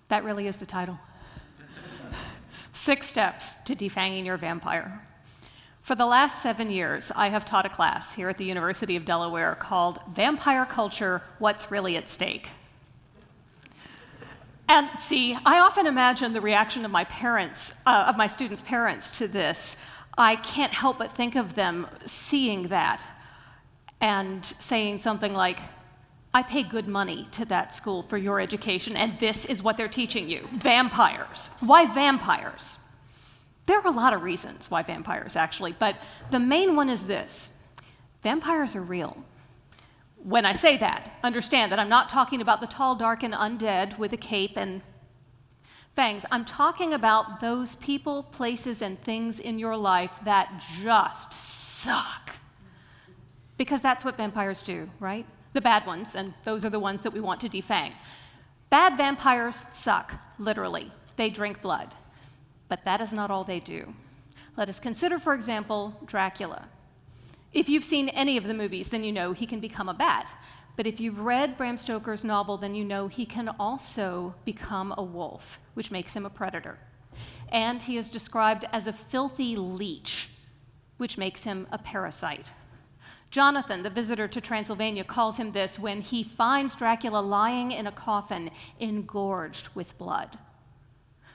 That really is the title. 6 Steps to Defanging Your Vampire. For the last 7 years, I have taught a class here at the University of Delaware called Vampire Culture, What's Really at Stake? And see, I often imagine the reaction of my parents, of my students' parents to this. I can't help but think of them seeing that and saying something like, I pay good money to that school for your education, and this is what they're teaching you. Vampires. Why vampires? There are a lot of reasons why vampires, actually, but the main one is this. Vampires are real. When I say that, understand that I'm not talking about the tall, dark, and undead with a cape and fangs. I'm talking about those people, places, and things in your life that just suck. Because that's what vampires do, right? The bad ones, and those are the ones that we want to defang. Bad vampires suck, literally. They drink blood. But that is not all they do. Let us consider, for example, Dracula. If you've seen any of the movies, then you know he can become a bat. But if you've read Bram Stoker's novel, then you know he can also become a wolf, which makes him a predator. And he is described as a filthy leech, which makes him a parasite. Jonathan, the visitor to Transylvania, calls him this when he finds Dracula lying in a coffin, engorged with blood.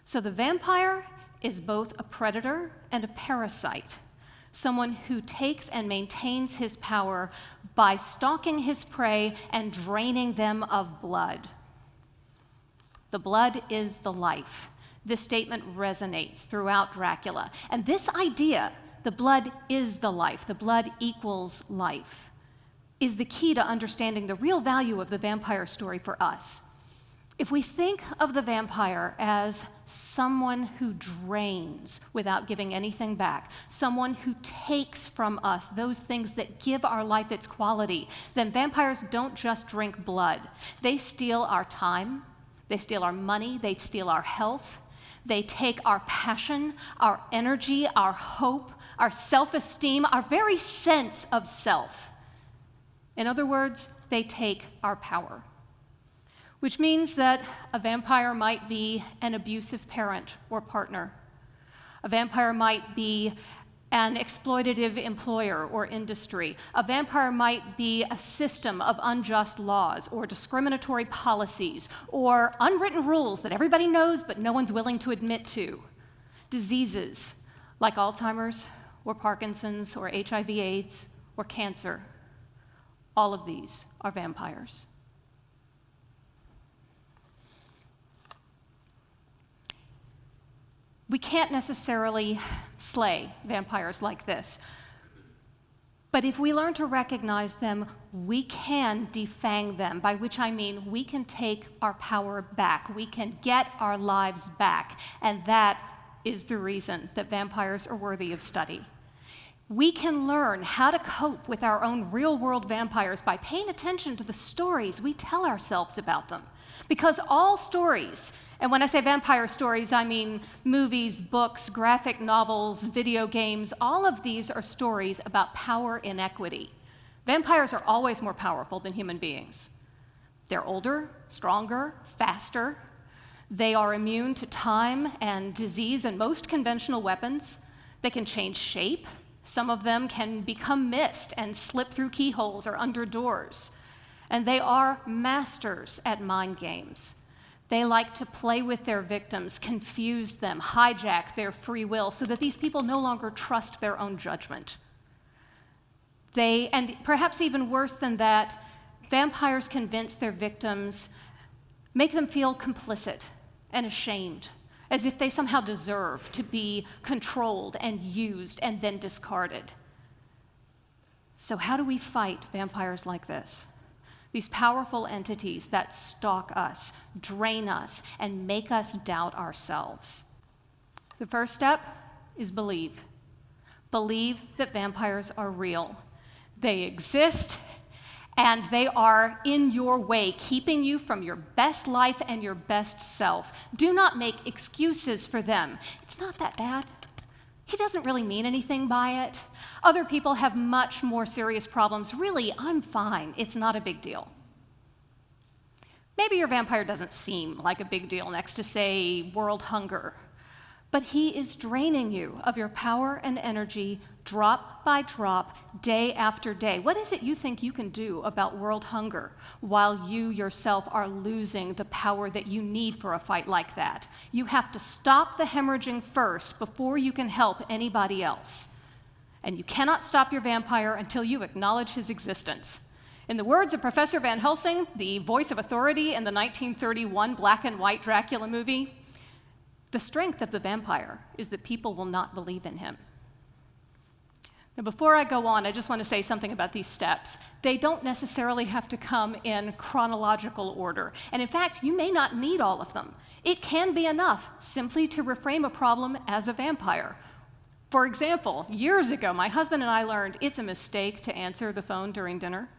So the vampire is both a predator and a parasite, someone who takes and maintains his power by stalking his prey and draining them of blood. The blood is the life. This statement resonates throughout Dracula. And this idea, the blood is the life, the blood equals life, is the key to understanding the real value of the vampire story for us. If we think of the vampire as someone who drains without giving anything back, someone who takes from us those things that give our life its quality, then vampires don't just drink blood. They steal our time, they steal our money, they steal our health, they take our passion, our energy, our hope, our self-esteem, our very sense of self. In other words, they take our power. Which means that a vampire might be an abusive parent or partner. A vampire might be an exploitative employer or industry. A vampire might be a system of unjust laws or discriminatory policies or unwritten rules that everybody knows but no one's willing to admit to. Diseases like Alzheimer's or Parkinson's or HIV/AIDS or cancer. All of these are vampires. We can't necessarily slay vampires like this, but if we learn to recognize them, we can defang them, by which I mean we can take our power back, we can get our lives back, and that is the reason that vampires are worthy of study. We can learn how to cope with our own real-world vampires by paying attention to the stories we tell ourselves about them, because all stories, and when I say vampire stories, I mean movies, books, graphic novels, video games. All of these are stories about power inequity. Vampires are always more powerful than human beings. They're older, stronger, faster. They are immune to time and disease and most conventional weapons. They can change shape. Some of them can become mist and slip through keyholes or under doors. And they are masters at mind games. They like to play with their victims, confuse them, hijack their free will so that these people no longer trust their own judgment. And perhaps even worse than that, vampires convince their victims, make them feel complicit and ashamed, as if they somehow deserve to be controlled and used and then discarded. So how do we fight vampires like this? These powerful entities that stalk us, drain us, and make us doubt ourselves. The first step is believe. Believe that vampires are real. They exist, and they are in your way, keeping you from your best life and your best self. Do not make excuses for them. It's not that bad. He doesn't really mean anything by it. Other people have much more serious problems. Really, I'm fine. It's not a big deal. Maybe your vampire doesn't seem like a big deal next to, say, world hunger, but he is draining you of your power and energy drop by drop, day after day. What is it you think you can do about world hunger while you yourself are losing the power that you need for a fight like that? You have to stop the hemorrhaging first before you can help anybody else. And you cannot stop your vampire until you acknowledge his existence. In the words of Professor Van Helsing, the voice of authority in the 1931 black and white Dracula movie, the strength of the vampire is that people will not believe in him. Now, before I go on, I just want to say something about these steps. They don't necessarily have to come in chronological order. And in fact, you may not need all of them. It can be enough simply to reframe a problem as a vampire. For example, years ago, my husband and I learned it's a mistake to answer the phone during dinner.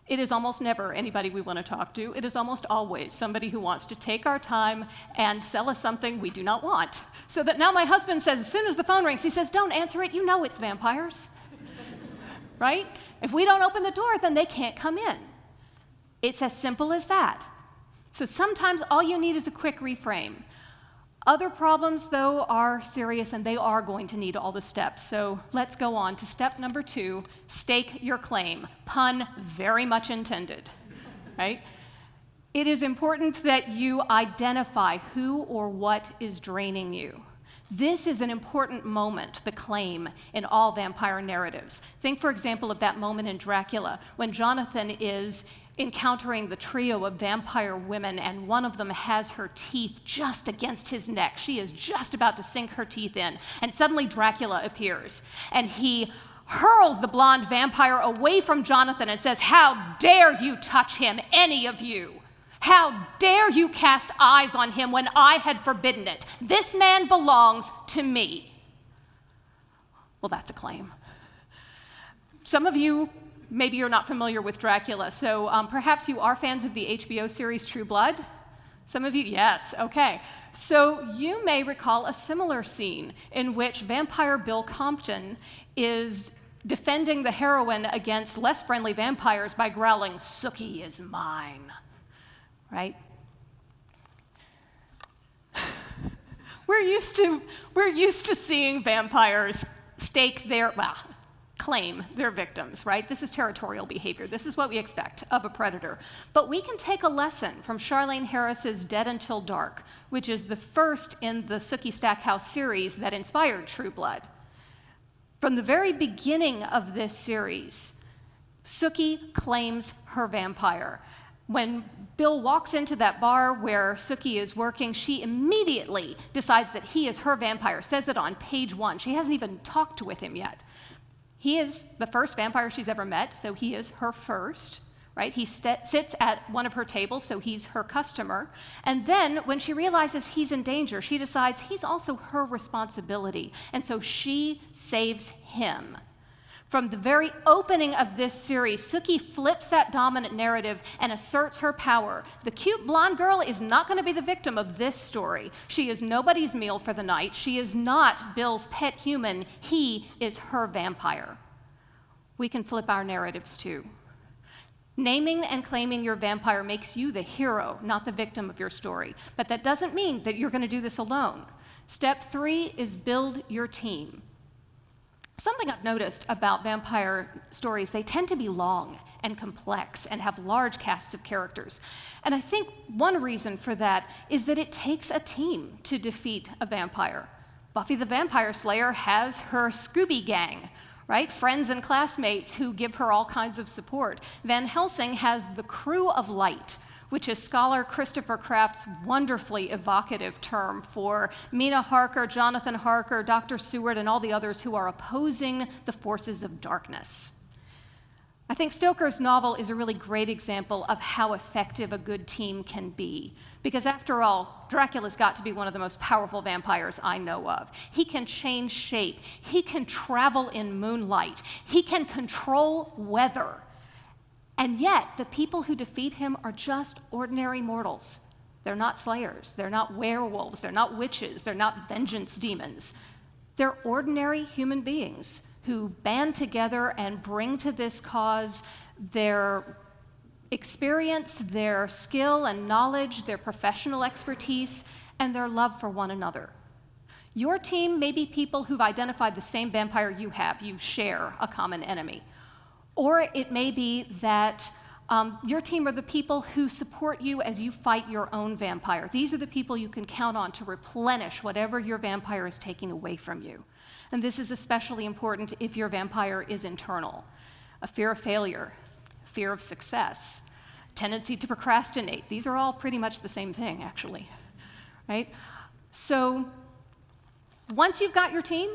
It is almost never anybody we want to talk to. It is almost always somebody who wants to take our time and sell us something we do not want. So that now my husband says, as soon as the phone rings, he says, "Don't answer it, you know it's vampires." Right? If we don't open the door, then they can't come in. It's as simple as that. So sometimes all you need is a quick reframe. Other problems, though, are serious, and they are going to need all the steps. So let's go on to step number 2, stake your claim. Pun very much intended, right? It is important that you identify who or what is draining you. This is an important moment, the claim, in all vampire narratives. Think, for example, of that moment in Dracula when Jonathan is encountering the trio of vampire women, and one of them has her teeth just against his neck. She is just about to sink her teeth in, and suddenly Dracula appears, and he hurls the blonde vampire away from Jonathan and says, "How dare you touch him, any of you? How dare you cast eyes on him when I had forbidden it? This man belongs to me." Well, that's a claim. Some of you, maybe you're not familiar with Dracula, so perhaps you are fans of the HBO series True Blood? Some of you, yes, okay. So you may recall a similar scene in which vampire Bill Compton is defending the heroine against less friendly vampires by growling, "Sookie is mine," right? We're used to seeing vampires claim their victims, right? This is territorial behavior. This is what we expect of a predator. But we can take a lesson from Charlaine Harris's Dead Until Dark, which is the first in the Sookie Stackhouse series that inspired True Blood. From the very beginning of this series, Sookie claims her vampire. When Bill walks into that bar where Sookie is working, she immediately decides that he is her vampire, says it on page 1. She hasn't even talked with him yet. He is the first vampire she's ever met, so he is her first, right? He sits at one of her tables, so he's her customer. And then when she realizes he's in danger, she decides he's also her responsibility, and so she saves him. From the very opening of this series, Sookie flips that dominant narrative and asserts her power. The cute blonde girl is not going to be the victim of this story. She is nobody's meal for the night. She is not Bill's pet human. He is her vampire. We can flip our narratives too. Naming and claiming your vampire makes you the hero, not the victim of your story. But that doesn't mean that you're going to do this alone. Step 3 is build your team. Something I've noticed about vampire stories, they tend to be long and complex and have large casts of characters. And I think one reason for that is that it takes a team to defeat a vampire. Buffy the Vampire Slayer has her Scooby Gang, right? Friends and classmates who give her all kinds of support. Van Helsing has the Crew of Light, which is scholar Christopher Kraft's wonderfully evocative term for Mina Harker, Jonathan Harker, Dr. Seward, and all the others who are opposing the forces of darkness. I think Stoker's novel is a really great example of how effective a good team can be. Because after all, Dracula's got to be one of the most powerful vampires I know of. He can change shape. He can travel in moonlight. He can control weather. And yet, the people who defeat him are just ordinary mortals. They're not slayers. They're not werewolves. They're not witches. They're not vengeance demons. They're ordinary human beings who band together and bring to this cause their Experience their skill and knowledge, their professional expertise, and their love for one another. Your team may be people who've identified the same vampire you have. You share a common enemy. Or it may be that your team are the people who support you as you fight your own vampire. These are the people you can count on to replenish whatever your vampire is taking away from you. And this is especially important if your vampire is internal. A fear of failure, fear of success, tendency to procrastinate. These are all pretty much the same thing, actually, right? So once you've got your team,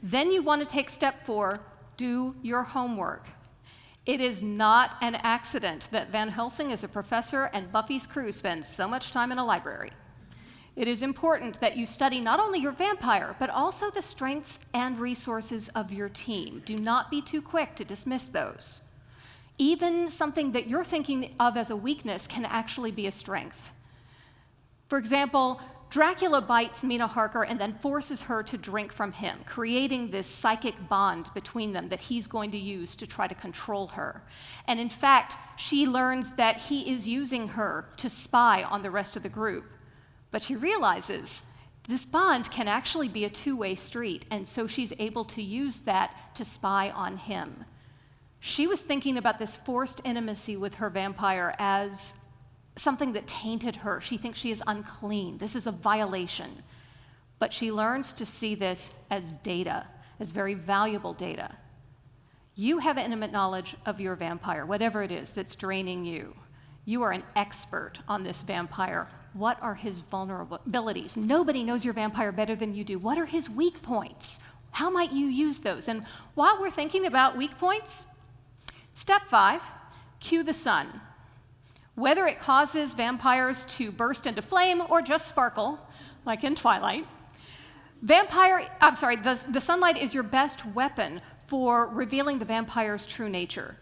then you want to take step 4, do your homework. It is not an accident that Van Helsing is a professor and Buffy's crew spends so much time in a library. It is important that you study not only your vampire, but also the strengths and resources of your team. Do not be too quick to dismiss those. Even something that you're thinking of as a weakness can actually be a strength. For example, Dracula bites Mina Harker and then forces her to drink from him, creating this psychic bond between them that he's going to use to try to control her. And in fact, she learns that he is using her to spy on the rest of the group. But she realizes this bond can actually be a two-way street, and so she's able to use that to spy on him. She was thinking about this forced intimacy with her vampire as something that tainted her. She thinks she is unclean. This is a violation. But she learns to see this as data, as very valuable data. You have intimate knowledge of your vampire, whatever it is that's draining you. You are an expert on this vampire. What are his vulnerabilities? Nobody knows your vampire better than you do. What are his weak points? How might you use those? And while we're thinking about weak points, step 5, cue the sun. Whether it causes vampires to burst into flame or just sparkle, like in Twilight, the sunlight is your best weapon for revealing the vampire's true nature.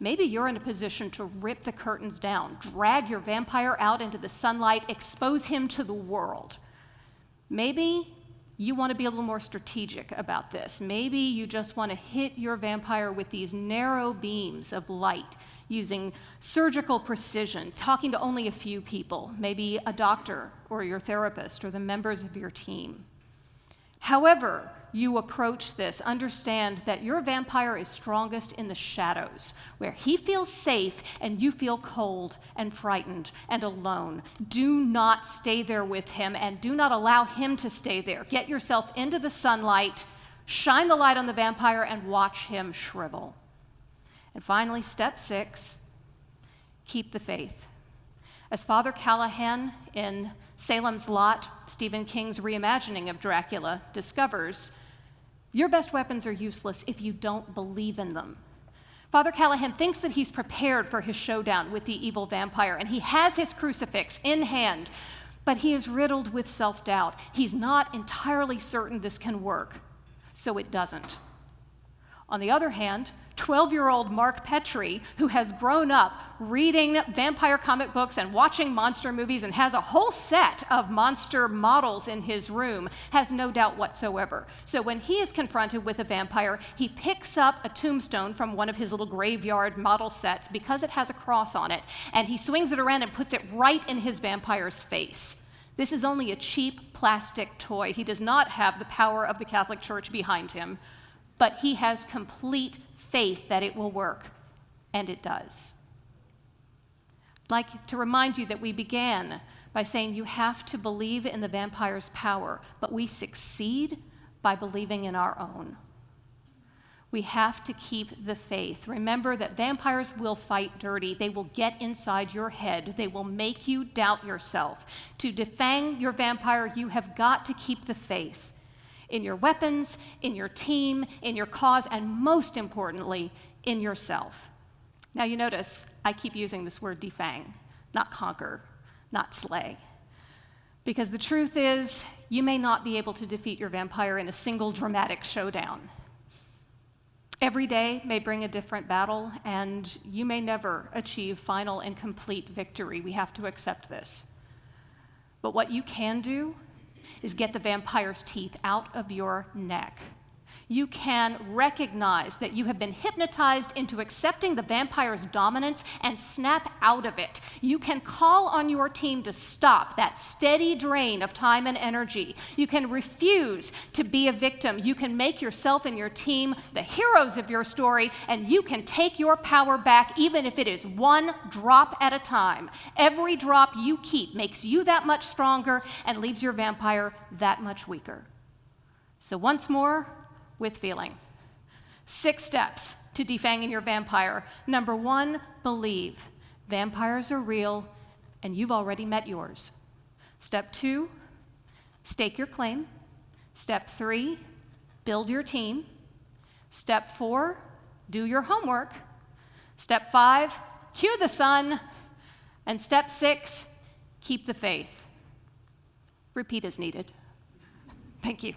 Maybe you're in a position to rip the curtains down, drag your vampire out into the sunlight, expose him to the world. Maybe you want to be a little more strategic about this. Maybe you just want to hit your vampire with these narrow beams of light using surgical precision, talking to only a few people, maybe a doctor or your therapist or the members of your team. However you approach this, understand that your vampire is strongest in the shadows, where he feels safe and you feel cold and frightened and alone. Do not stay there with him and do not allow him to stay there. Get yourself into the sunlight, shine the light on the vampire, and watch him shrivel. And finally, step 6, keep the faith. As Father Callahan in Salem's Lot, Stephen King's reimagining of Dracula, discovers, your best weapons are useless if you don't believe in them. Father Callahan thinks that he's prepared for his showdown with the evil vampire, and he has his crucifix in hand, but he is riddled with self-doubt. He's not entirely certain this can work, so it doesn't. On the other hand, 12-year-old Mark Petrie, who has grown up reading vampire comic books and watching monster movies and has a whole set of monster models in his room, has no doubt whatsoever. So when he is confronted with a vampire, he picks up a tombstone from one of his little graveyard model sets because it has a cross on it, and he swings it around and puts it right in his vampire's face. This is only a cheap plastic toy. He does not have the power of the Catholic Church behind him, but he has complete faith that it will work, and it does. I'd like to remind you that we began by saying you have to believe in the vampire's power, but we succeed by believing in our own. We have to keep the faith. Remember that vampires will fight dirty. They will get inside your head. They will make you doubt yourself. To defang your vampire, you have got to keep the faith. In your weapons, in your team, in your cause, and most importantly, in yourself. Now you notice I keep using this word defang, not conquer, not slay. Because the truth is, you may not be able to defeat your vampire in a single dramatic showdown. Every day may bring a different battle, and you may never achieve final and complete victory. We have to accept this. But what you can do is get the vampire's teeth out of your neck. You can recognize that you have been hypnotized into accepting the vampire's dominance and snap out of it. You can call on your team to stop that steady drain of time and energy. You can refuse to be a victim. You can make yourself and your team the heroes of your story, and you can take your power back even if it is one drop at a time. Every drop you keep makes you that much stronger and leaves your vampire that much weaker. So once more, with feeling. 6 steps to defanging your vampire. Number 1, believe. Vampires are real, and you've already met yours. Step 2, stake your claim. Step 3, build your team. Step 4, do your homework. Step 5, cue the sun. And step 6, keep the faith. Repeat as needed. Thank you.